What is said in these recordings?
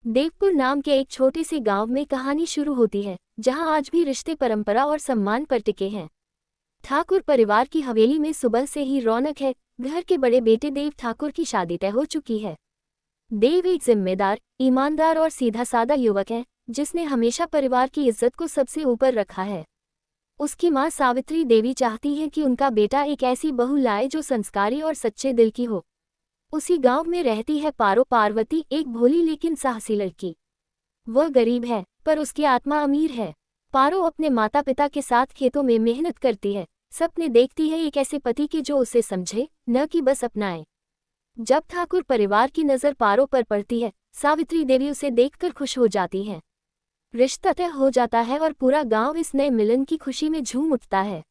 देवपुर नाम के एक छोटे से गांव में कहानी शुरू होती है, जहां आज भी रिश्ते, परंपरा और सम्मान पर टिके हैं। ठाकुर परिवार की हवेली में सुबह से ही रौनक है। घर के बड़े बेटे देव ठाकुर की शादी तय हो चुकी है। देव एक जिम्मेदार, ईमानदार और सीधा सादा युवक है, जिसने हमेशा परिवार की इज्जत को सबसे ऊपर रखा है। उसकी मां सावित्री देवी चाहती है कि उनका बेटा एक ऐसी बहू लाए जो संस्कारी और सच्चे दिल की हो। उसी गांव में रहती है पारो पार्वती, एक भोली लेकिन साहसी लड़की। वह गरीब है, पर उसकी आत्मा अमीर है। पारो अपने माता पिता के साथ खेतों में मेहनत करती है, सपने देखती है एक ऐसे पति के जो उसे समझे, न कि बस अपनाए। जब ठाकुर परिवार की नज़र पारो पर पड़ती है, सावित्री देवी उसे देखकर खुश हो जाती है। रिश्ता तय हो जाता है और पूरा गांव इस नए मिलन की खुशी में झूम उठता है।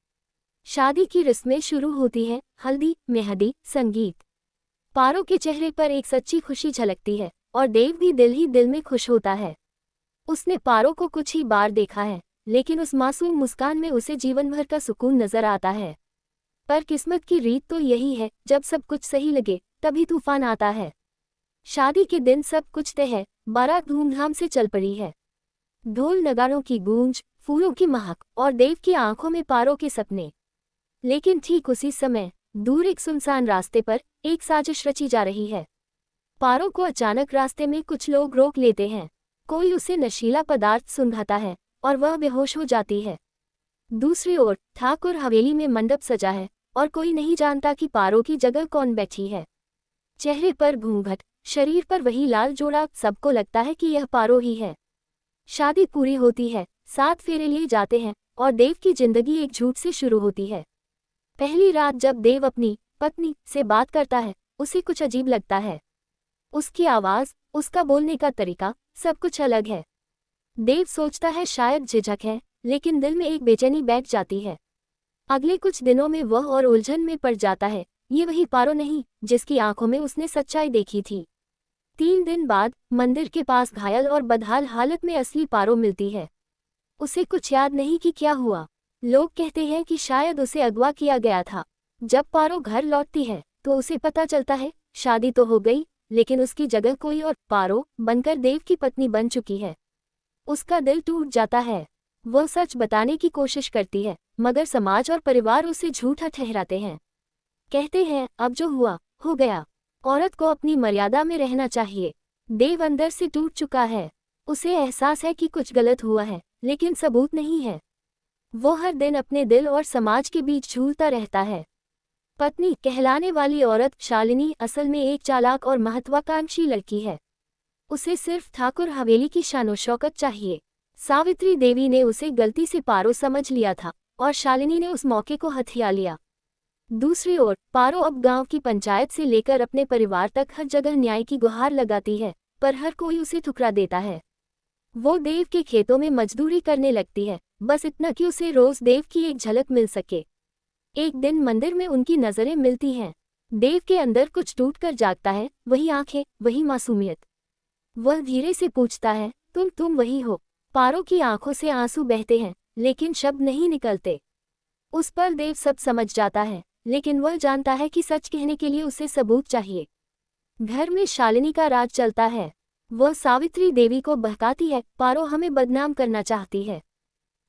शादी की रस्में शुरू होती हैं, हल्दी, मेहंदी, संगीत। पारो के चेहरे पर एक सच्ची खुशी झलकती है और देव भी दिल ही दिल में खुश होता है। उसने पारो को कुछ ही बार देखा है, लेकिन उस मासूम मुस्कान में उसे जीवन भर का सुकून नजर आता है। पर किस्मत की रीत तो यही है, जब सब कुछ सही लगे तभी तूफान आता है। शादी के दिन सब कुछ तय है, बारात धूमधाम से चल पड़ी है। ढोल नगाड़ों की गूंज, फूलों की महक और देव की आंखों में पारो के सपने। लेकिन ठीक उसी समय दूर एक सुनसान रास्ते पर एक साजिश रची जा रही है। पारो को अचानक रास्ते में कुछ लोग रोक लेते हैं। कोई उसे नशीला पदार्थ सुंघाता है और वह बेहोश हो जाती है। दूसरी ओर ठाकुर हवेली में मंडप सजा है और कोई नहीं जानता कि पारो की जगह कौन बैठी है। चेहरे पर घूंघट, शरीर पर वही लाल जोड़ा, सबको लगता है कि यह पारो ही है। शादी पूरी होती है, 7 फेरे लिए जाते हैं और देव की जिंदगी एक झूठ से शुरू होती है। पहली रात जब देव अपनी पत्नी से बात करता है, उसे कुछ अजीब लगता है। उसकी आवाज़, उसका बोलने का तरीका, सब कुछ अलग है। देव सोचता है शायद झिझक है, लेकिन दिल में एक बेचैनी बैठ जाती है। अगले कुछ दिनों में वह और उलझन में पड़ जाता है। ये वही पारो नहीं जिसकी आंखों में उसने सच्चाई देखी थी। 3 दिन बाद मंदिर के पास घायल और बदहाल हालत में असली पारो मिलती है। उसे कुछ याद नहीं कि क्या हुआ। लोग कहते हैं कि शायद उसे अगवा किया गया था। जब पारो घर लौटती है तो उसे पता चलता है शादी तो हो गई, लेकिन उसकी जगह कोई और पारो बनकर देव की पत्नी बन चुकी है। उसका दिल टूट जाता है। वह सच बताने की कोशिश करती है, मगर समाज और परिवार उसे झूठा ठहराते हैं। कहते हैं अब जो हुआ हो गया, औरत को अपनी मर्यादा में रहना चाहिए। देव अंदर से टूट चुका है। उसे एहसास है कि कुछ गलत हुआ है, लेकिन सबूत नहीं है। वो हर दिन अपने दिल और समाज के बीच झूलता रहता है। पत्नी कहलाने वाली औरत शालिनी असल में एक चालाक और महत्वाकांक्षी लड़की है। उसे सिर्फ ठाकुर हवेली की शानो शौकत चाहिए। सावित्री देवी ने उसे गलती से पारो समझ लिया था और शालिनी ने उस मौके को हथिया लिया। दूसरी ओर पारो अब गांव की पंचायत से लेकर अपने परिवार तक हर जगह न्याय की गुहार लगाती है, पर हर कोई उसे ठुकरा देता है। वो देव के खेतों में मजदूरी करने लगती है, बस इतना कि उसे रोज देव की एक झलक मिल सके। एक दिन मंदिर में उनकी नजरें मिलती हैं। देव के अंदर कुछ टूटकर जागता है, वही आंखें, वही मासूमियत। वह धीरे से पूछता है, तुम वही हो? पारो की आंखों से आंसू बहते हैं, लेकिन शब्द नहीं निकलते। उस पर देव सब समझ जाता है, लेकिन वह जानता है कि सच कहने के लिए उसे सबूत चाहिए। घर में शालिनी का राज चलता है। वह सावित्री देवी को बहकाती है, पारो हमें बदनाम करना चाहती है।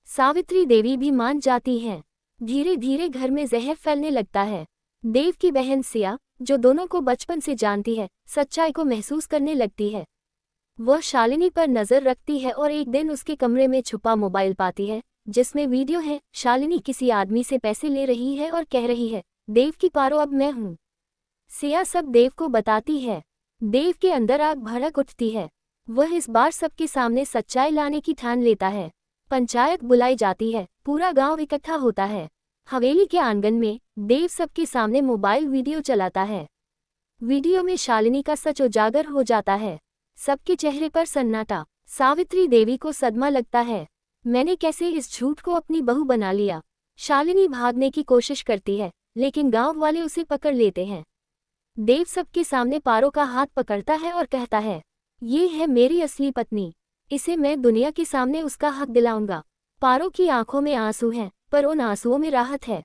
सावित्री देवी भी मान जाती हैं। धीरे धीरे घर में जहर फैलने लगता है। देव की बहन सिया, जो दोनों को बचपन से जानती है, सच्चाई को महसूस करने लगती है। वह शालिनी पर नजर रखती है और एक दिन उसके कमरे में छुपा मोबाइल पाती है, जिसमें वीडियो है। शालिनी किसी आदमी से पैसे ले रही है और कह रही है, देव की पारो अब मैं हूँ। सिया सब देव को बताती है। देव के अंदर आग भड़क उठती है। वह इस बार सबके सामने सच्चाई लाने की ठान लेता है। पंचायत बुलाई जाती है, पूरा गांव इकट्ठा होता है। हवेली के आंगन में देव सबके सामने मोबाइल वीडियो चलाता है। वीडियो में शालिनी का सच उजागर हो जाता है। सबके चेहरे पर सन्नाटा। सावित्री देवी को सदमा लगता है। मैंने कैसे इस झूठ को अपनी बहू बना लिया। शालिनी भागने की कोशिश करती है, लेकिन गांव वाले उसे पकड़ लेते हैं। देव सबके सामने पारो का हाथ पकड़ता है और कहता है, ये है मेरी असली पत्नी। इसे मैं दुनिया के सामने उसका हक दिलाऊंगा। पारो की आंखों में आंसू हैं, पर उन आंसुओं में राहत है।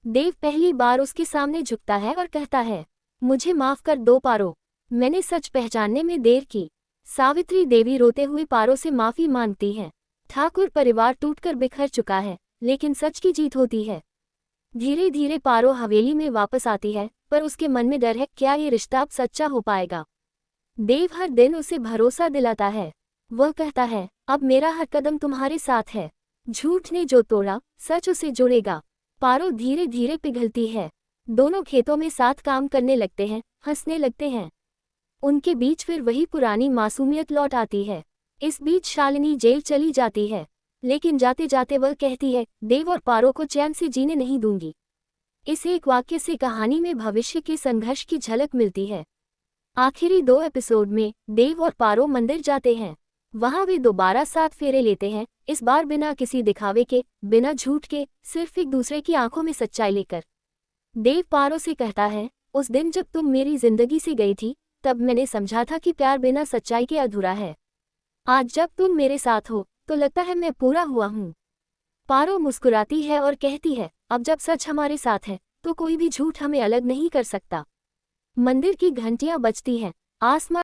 देव पहली बार उसके सामने झुकता है और कहता है, मुझे माफ कर दो पारो, मैंने सच पहचानने में देर की। सावित्री देवी रोते हुए पारो से माफी मांगती हैं। ठाकुर परिवार टूटकर बिखर चुका है, लेकिन सच की जीत होती है। धीरे धीरे पारो हवेली में वापस आती है, पर उसके मन में डर है, क्या ये रिश्ता अब सच्चा हो पाएगा। देव हर दिन उसे भरोसा दिलाता है। वह कहता है, अब मेरा हर कदम तुम्हारे साथ है। झूठ ने जो तोड़ा, सच उसे जोड़ेगा। पारो धीरे धीरे पिघलती है। दोनों खेतों में साथ काम करने लगते हैं, हंसने लगते हैं। उनके बीच फिर वही पुरानी मासूमियत लौट आती है। इस बीच शालिनी जेल चली जाती है, लेकिन जाते जाते वह कहती है, देव और पारो को चैन से जीने नहीं दूंगी। इस एक वाक्य से कहानी में भविष्य के संघर्ष की झलक मिलती है। आखिरी 2 एपिसोड में देव और पारो मंदिर जाते हैं। वहां वे दोबारा साथ फेरे लेते हैं, इस बार बिना किसी दिखावे के, बिना झूठ के, सिर्फ एक दूसरे की आंखों में सच्चाई लेकर। देव पारो से कहता है, उस दिन जब तुम मेरी जिंदगी से गई थी, तब मैंने समझा था कि प्यार बिना सच्चाई के अधूरा है। आज जब तुम मेरे साथ हो, तो लगता है मैं पूरा हुआ हूँ। पारो मुस्कुराती है और कहती है, अब जब सच हमारे साथ है, तो कोई भी झूठ हमें अलग नहीं कर सकता। मंदिर की घंटियां बजती हैं, आसमान